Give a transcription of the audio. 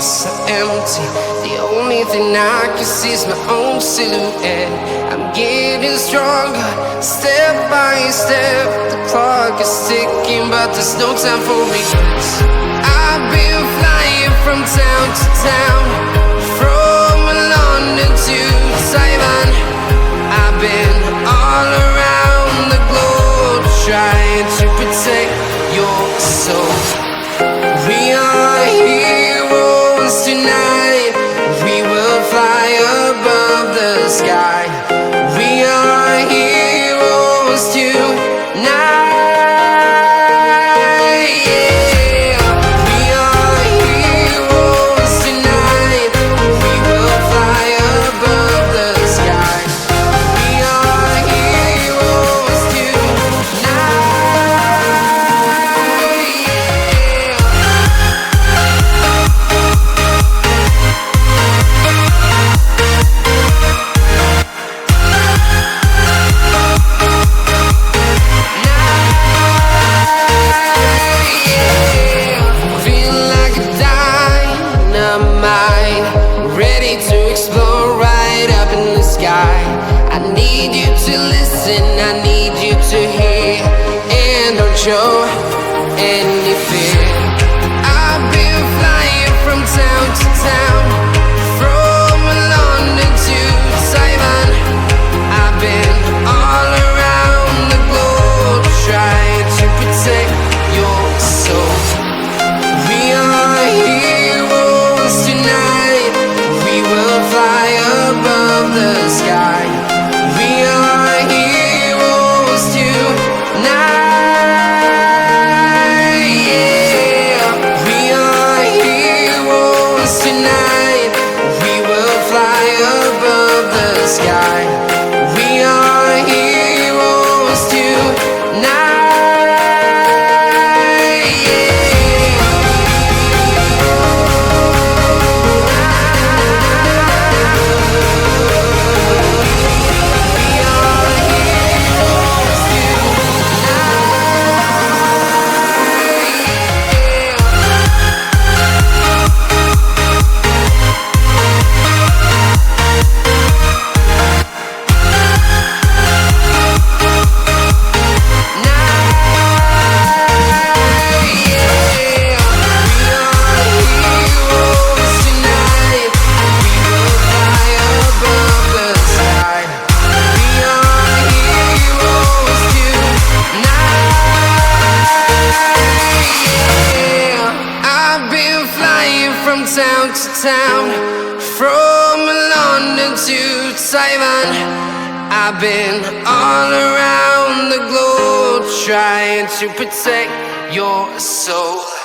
so empty. The only thing I can see is my own silhouette. I'm getting stronger, step by step. The clock is ticking, but there's no time for regrets. I've been flying from town to town, from London to Taiwan. I've been all around the globe, trying to protect your soul. We are heroes tonight. We will fly above the sky. We are heroes tonight. Yeah. We are heroes tonight. We will fly above the sky. We are heroes tonight. I need you to listen, I need you to hear, and don't show any fear. I've been flying from town to town, from London to Taiwan. I've been all around the globe, trying to protect your soul. We are heroes tonight. We will fly above the sky. We are heroes tonight. Yeah. We are heroes tonight. We will fly above the sky. We are heroes tonight. From town to town, from London to Taiwan. I've been all around the globe, trying to protect your soul.